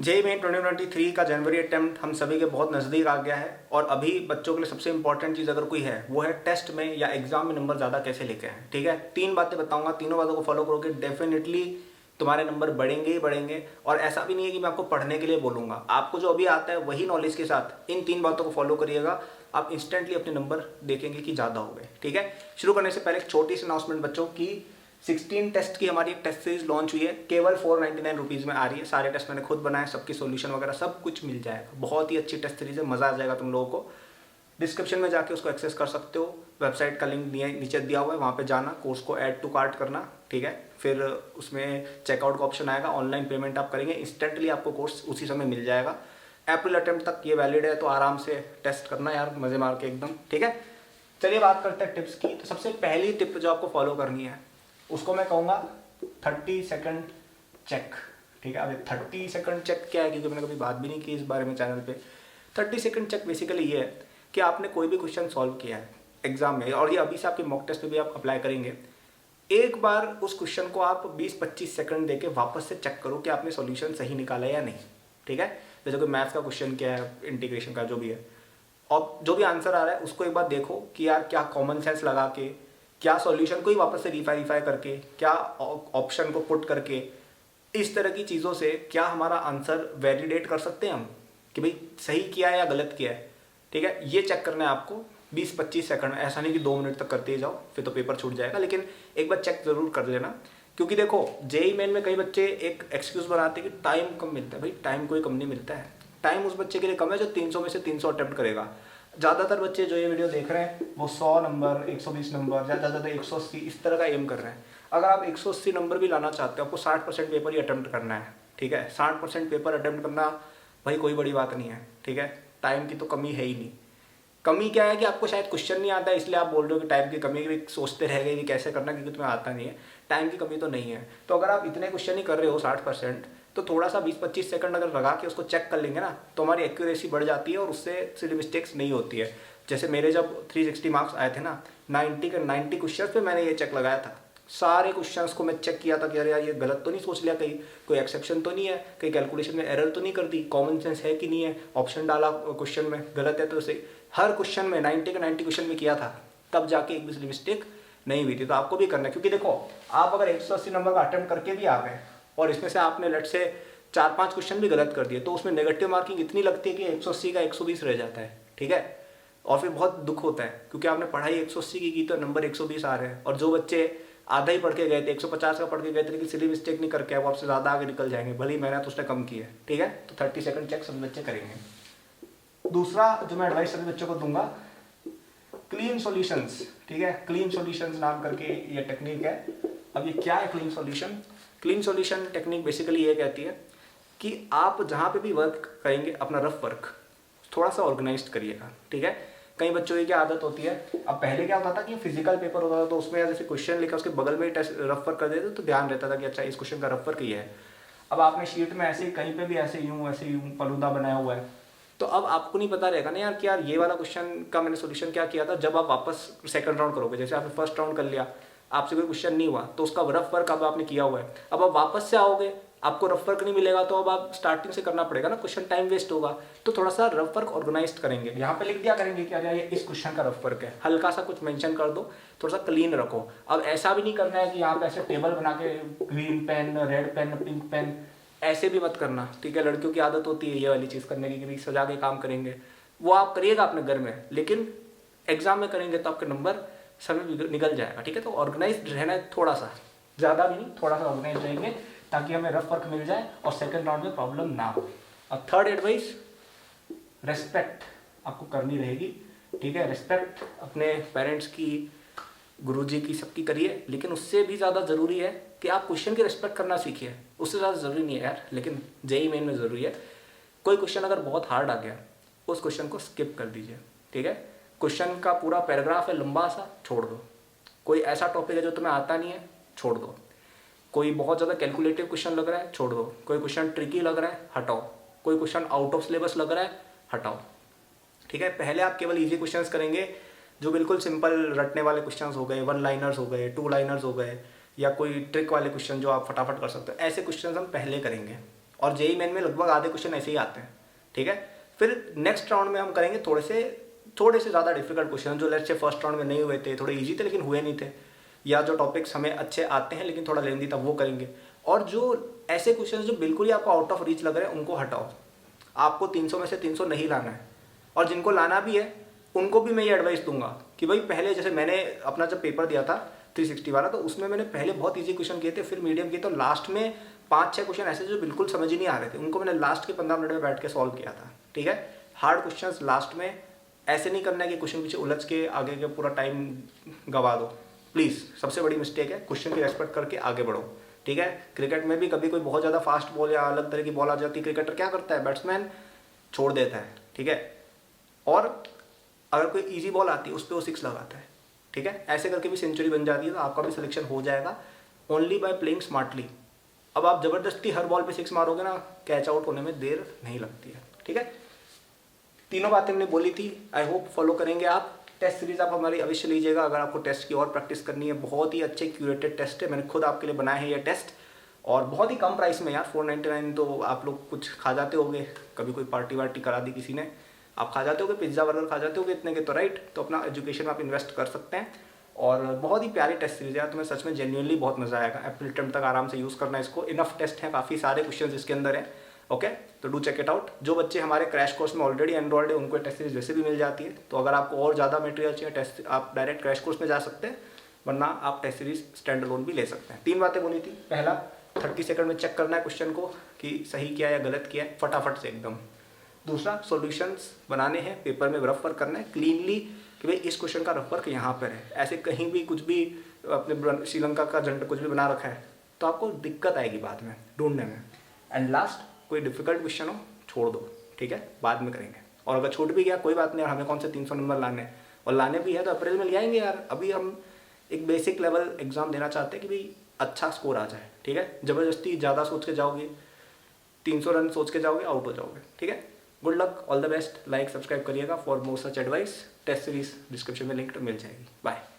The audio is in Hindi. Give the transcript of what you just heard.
जेईई मेन 2023 का जनवरी अटेम्प्ट हम सभी के बहुत नज़दीक आ गया है और अभी बच्चों के लिए सबसे इंपॉर्टेंट चीज़ अगर कोई है वो है टेस्ट में या एग्जाम में नंबर ज़्यादा कैसे लेके आए। ठीक है, 3 बातें बताऊंगा, तीनों बातों को फॉलो करोगे डेफिनेटली तुम्हारे नंबर बढ़ेंगे ही बढ़ेंगे। और ऐसा भी नहीं है कि मैं आपको पढ़ने के लिए बोलूँगा, आपको जो अभी आता है वही नॉलेज के साथ इन 3 बातों को फॉलो करिएगा, आप इंस्टेंटली अपने नंबर देखेंगे कि ज़्यादा हो गए। ठीक है, शुरू करने से पहले एक छोटी सी अनाउंसमेंट बच्चों की 16 टेस्ट की हमारी एक टेस्ट सीरीज लॉन्च हुई है, केवल 499 रुपीज़ में आ रही है। सारे टेस्ट मैंने खुद बनाए, सबकी सॉल्यूशन वगैरह सब कुछ मिल जाएगा। बहुत ही अच्छी टेस्ट सीरीज है, मज़ा आ जाएगा तुम लोगों को। डिस्क्रिप्शन में जाके उसको एक्सेस कर सकते हो, वेबसाइट का लिंक नीचे दिया हुआ है, वहाँ पे जाना, कोर्स को ऐड टू कार्ट करना। ठीक है, फिर उसमें चेकआउट का ऑप्शन आएगा, ऑनलाइन पेमेंट आप करेंगे, इंस्टेंटली आपको कोर्स उसी समय मिल जाएगा। अप्रैल अटेम्प्ट तक ये वैलिड है, तो आराम से टेस्ट करना यार, मज़े मार के एकदम। ठीक है, चलिए बात करते हैं टिप्स की। तो सबसे पहली टिप जो आपको फॉलो करनी है उसको मैं कहूँगा 30 सेकंड चेक। ठीक है, अब 30 सेकंड चेक क्या है, क्योंकि मैंने कभी बात भी नहीं की इस बारे में चैनल पे। 30 सेकंड चेक बेसिकली ये है कि आपने कोई भी क्वेश्चन सॉल्व किया है एग्जाम में, और ये अभी से आपके मॉक टेस्ट पे भी आप अप्लाई करेंगे। एक बार उस क्वेश्चन को आप 20-25 सेकंड देके वापस से चेक करो कि आपने सॉल्यूशन सही निकाला या नहीं। ठीक है, जैसे कोई मैथ्स का क्वेश्चन क्या है, इंटीग्रेशन का जो भी है, और जो भी आंसर आ रहा है उसको एक बार देखो कि यार क्या कॉमन सेंस लगा के, क्या सॉल्यूशन को ही वापस से रिफाई करके, क्या ऑप्शन को पुट करके, इस तरह की चीज़ों से क्या हमारा आंसर वैलिडेट कर सकते हैं हम कि भाई सही किया है या गलत किया है। ठीक है, ये चेक करना है आपको 20-25 सेकंड में। ऐसा नहीं कि 2 मिनट तक करते ही जाओ, फिर तो पेपर छूट जाएगा, लेकिन एक बार चेक जरूर कर लेना। क्योंकि देखो जेईई मेन में कई बच्चे एक एक्सक्यूज बनाते हैं कि टाइम कम मिलता है। भाई टाइम कोई कम नहीं मिलता है, टाइम उस बच्चे के लिए कम है जो 300 में से 300 अटेम्प्ट करेगा। ज़्यादातर बच्चे जो ये वीडियो देख रहे हैं वो 100 नंबर, 120 नंबर, ज़्यादा 180 इस तरह का एम कर रहे हैं। अगर आप 180 नंबर भी लाना चाहते हो, आपको 60% पेपर ही अटेम्प्ट करना है। ठीक है, 60% पेपर अटेम्प्ट करना भाई कोई बड़ी बात नहीं है। ठीक है, टाइम की तो कमी है ही नहीं। कमी क्या है कि आपको शायद क्वेश्चन नहीं आता है, इसलिए आप बोल रहे हो कि टाइम की कमी है, कि सोचते रह गए कि कैसे करना, क्योंकि तुम्हें आता नहीं है। टाइम की कमी तो नहीं है। तो अगर आप इतने क्वेश्चन ही कर रहे हो 60%, तो थोड़ा सा 20-25 सेकंड अगर लगा के उसको चेक कर लेंगे ना, तो हमारी एक्यूरेसी बढ़ जाती है और उससे सिली मिस्टेक्स नहीं होती है। जैसे मेरे जब 360 मार्क्स आए थे ना, 90 के 90 क्वेश्चन पे मैंने ये चेक लगाया था। सारे क्वेश्चंस को मैं चेक किया था कि अरे यार ये गलत तो नहीं सोच लिया, कहीं कोई एक्सेप्शन तो नहीं है, कहीं कैलकुलेशन में एरर तो नहीं कर दी, कॉमन सेंस है कि नहीं है, ऑप्शन डाला क्वेश्चन में गलत है तो सही। हर क्वेश्चन में 90 के 90 क्वेश्चन में किया था, तब जाके एक भी सिली मिस्टेक नहीं हुई थी। तो आपको भी करना है, क्योंकि देखो आप अगर 180 नंबर का अटेम्प्ट करके भी आ गए और इसमें से आपने लेट से 4-5 क्वेश्चन भी गलत कर दिए, तो उसमें नेगेटिव मार्किंग इतनी लगती है कि 180 का 120 रह जाता है। ठीक है, और फिर बहुत दुख होता है, क्योंकि आपने पढ़ाई 180 की तो नंबर 120 आ रहे हैं। और जो बच्चे आधा ही पढ़ के गए थे, 150 का पढ़ के गए थे, लेकिन सिली मिस्टेक नहीं करके वो आपसे ज़्यादा आगे निकल जाएंगे, भले ही मेहनत उसने कम की है। ठीक है, तो 30 सेकंड चेक सभी बच्चे करेंगे। दूसरा जो मैं एडवाइस सभी बच्चों को दूंगा, क्लीन सॉल्यूशंस। ठीक है, क्लीन सॉल्यूशंस नाम करके ये टेक्निक है। अब ये क्या है clean solution? Clean solution technique basically ये कहती है कि आप जहाँ पे भी वर्क करेंगे अपना रफ वर्क थोड़ा सा ऑर्गेनाइज करिएगा। ठीक है, कई बच्चों की क्या आदत होती है, अब पहले क्या होता था कि फिजिकल पेपर होता था तो उसमें जैसे क्वेश्चन लिखा उसके बगल में टेस्ट रफ वर्क कर देते तो ध्यान रहता था कि अच्छा इस क्वेश्चन का रफ वर्क ही है। अब आपने शीट में ऐसे कहीं पे भी ऐसे यूं फलूदा बनाया हुआ है, तो अब आपको नहीं पता रहेगा ना यार कि यार ये वाला क्वेश्चन का मैंने सोल्यूशन क्या किया था। जब आप वापस सेकंड राउंड करोगे, जैसे आपने फर्स्ट राउंड कर लिया, आपसे कोई क्वेश्चन नहीं हुआ तो उसका रफ वर्क अब आपने किया हुआ है, अब आप वापस से आओगे आपको रफ वर्क नहीं मिलेगा, तो अब आप स्टार्टिंग से करना पड़ेगा ना, क्वेश्चन टाइम वेस्ट होगा। तो थोड़ा सा रफ वर्क ऑर्गेनाइज करेंगे, यहाँ पे लिख दिया करेंगे कि अरे ये इस क्वेश्चन का रफ वर्क है, हल्का सा कुछ मेंशन कर दो, थोड़ा सा क्लीन रखो। अब ऐसा भी नहीं करना है कि यहाँ पे ऐसे टेबल बना के green pen, red pen, pink pen, ऐसे भी मत करना। ठीक है, लड़कियों की आदत होती है ये वाली चीज़ करने की कि भाई सजा के काम करेंगे, वो आप करिएगा अपने घर में, लेकिन एग्जाम में करेंगे तो आपके नंबर समय निकल जाएगा। ठीक है, तो ऑर्गेनाइज रहना है, थोड़ा सा, ज़्यादा भी नहीं, थोड़ा सा ऑर्गेनाइज रहेंगे ताकि हमें रफ वर्क मिल जाए और सेकंड राउंड में प्रॉब्लम ना हो। अब थर्ड एडवाइस, रेस्पेक्ट आपको करनी रहेगी। ठीक है, रेस्पेक्ट अपने पेरेंट्स की, गुरुजी की, सबकी करिए, लेकिन उससे भी ज़्यादा ज़रूरी है कि आप क्वेश्चन की रेस्पेक्ट करना सीखिए। उससे ज़्यादा ज़रूरी नहीं है यार, लेकिन जेईई मेन में ज़रूरी है। कोई क्वेश्चन अगर बहुत हार्ड आ गया उस क्वेश्चन को स्किप कर दीजिए। ठीक है, क्वेश्चन का पूरा पैराग्राफ है लंबा सा, छोड़ दो। कोई ऐसा टॉपिक है जो तुम्हें आता नहीं है, छोड़ दो। कोई बहुत ज़्यादा कैलकुलेटिव क्वेश्चन लग रहा है, छोड़ दो। कोई क्वेश्चन ट्रिकी लग रहा है, हटाओ। कोई क्वेश्चन आउट ऑफ सिलेबस लग रहा है, हटाओ। ठीक है, पहले आप केवल इजी क्वेश्चंस करेंगे, जो बिल्कुल सिंपल रटने वाले क्वेश्चंस हो गए, 1 लाइनर्स हो गए, 2 लाइनर्स हो गए, या कोई ट्रिक वाले क्वेश्चन जो आप फटाफट कर सकते हो, ऐसे क्वेश्चन हम पहले करेंगे। और जेईई मेन में लगभग आधे क्वेश्चन ऐसे ही आते हैं, ठीक है। फिर नेक्स्ट राउंड में हम करेंगे थोड़े से ज़्यादा डिफिकल्ट क्वेश्चन, जो लेट्स से फर्स्ट राउंड में नहीं हुए थे, थोड़े ईजी थे लेकिन हुए नहीं थे, या जो टॉपिक्स हमें अच्छे आते हैं लेकिन थोड़ा लेंदी था, वो करेंगे। और जो ऐसे क्वेश्चन जो बिल्कुल ही आपको आउट ऑफ रीच लग रहे हैं उनको हटाओ। आपको 300 में से 300 नहीं लाना है, और जिनको लाना भी है उनको भी मैं ये एडवाइस दूंगा कि भाई पहले, जैसे मैंने अपना जब पेपर दिया था 360 वाला, तो उसमें मैंने पहले बहुत ईजी क्वेश्चन किए थे, फिर मीडियम किए, तो लास्ट में 5-6 क्वेश्चन ऐसे जो बिल्कुल समझ ही नहीं आ रहे थे, उनको मैंने लास्ट के 15 मिनट में बैठ के सॉल्व किया था, ठीक है। हार्ड क्वेश्चन लास्ट में ऐसे नहीं करना है कि क्वेश्चन पीछे उलझ के आगे के पूरा टाइम गवा दो, प्लीज़। सबसे बड़ी मिस्टेक है, क्वेश्चन की रेस्पेक्ट करके आगे बढ़ो, ठीक है। क्रिकेट में भी कभी कोई बहुत ज़्यादा फास्ट बॉल या अलग तरह की बॉल आ जाती है, क्रिकेटर क्या करता है, बैट्समैन छोड़ देता है, ठीक है। और अगर कोई इजी बॉल आती है उस पर वो 6 लगाता है, ठीक है। ऐसे करके भी सेंचुरी बन जाती है, तो आपका भी सिलेक्शन हो जाएगा ओनली बाय प्लेइंग स्मार्टली। अब आप जबरदस्ती हर बॉल पे 6 मारोगे ना, कैच आउट होने में देर नहीं लगती है, ठीक है। तीनों बातें मैंने बोली थी, आई होप फॉलो करेंगे आप। टेस्ट सीरीज आप हमारी अवश्य लीजिएगा अगर आपको टेस्ट की और प्रैक्टिस करनी है। बहुत ही अच्छे क्यूरेटेड टेस्ट है, मैंने खुद आपके लिए बनाए हैं ये टेस्ट, और बहुत ही कम प्राइस में यार, 499। तो आप लोग कुछ खा जाते होगे, कभी कोई पार्टी वार्टी करा दी किसी ने, आप खा जाते होगे, पिज्ज़ा बर्गर खा जाते होगे इतने के, तो राइट, तो अपना एजुकेशन में आप इन्वेस्ट कर सकते हैं। और बहुत ही प्यारी टेस्ट सीरीज है यार, तुम्हें सच में जेन्युइनली बहुत मजा आएगा। अप्रैल टर्म तक आराम से यूज़ करना है इसको, इनफ टेस्ट है, काफ़ी सारे क्वेश्चन इसके अंदर है, ओके। तो डू चेक इट आउट। जो बच्चे हमारे क्रैश कोर्स में ऑलरेडी एनरोल्ड है उनको टेस्ट सीरीज वैसे भी मिल जाती है, तो अगर आपको और ज़्यादा मटेरियल चाहिए टेस्ट, आप डायरेक्ट क्रैश कोर्स में जा सकते हैं, वरना आप टेस्ट सीरीज स्टैंड अलोन भी ले सकते हैं। 3 बातें बोली थी। पहला, 30 सेकंड में चेक करना है क्वेश्चन को कि सही किया या गलत किया है, फटाफट से एकदम। दूसरा, सॉल्यूशंस बनाने हैं, पेपर में रफ वर्क करना है क्लीनली, कि भाई इस क्वेश्चन का रफ वर्क यहाँ पर है। ऐसे कहीं भी कुछ भी अपने श्रीलंका का झंडा कुछ भी बना रखा है तो आपको दिक्कत आएगी बाद में ढूंढने में। एंड लास्ट, कोई डिफिकल्ट क्वेश्चन हो छोड़ दो, ठीक है, बाद में करेंगे। और अगर छूट भी गया कोई बात नहीं यार, हमें कौन से 300 नंबर लाने हैं, और लाने भी है तो अप्रैल में ले आएंगे यार। अभी हम एक बेसिक लेवल एग्जाम देना चाहते हैं कि भाई अच्छा स्कोर आ जाए, ठीक है। ज़बरदस्ती ज़्यादा सोच के जाओगे, 300 रन सोच के जाओगे, आउट हो जाओगे, ठीक है। Good luck, all the best. Like subscribe करिएगा for more such advice. Test series description में लिंक मिल जाएगी। बाय।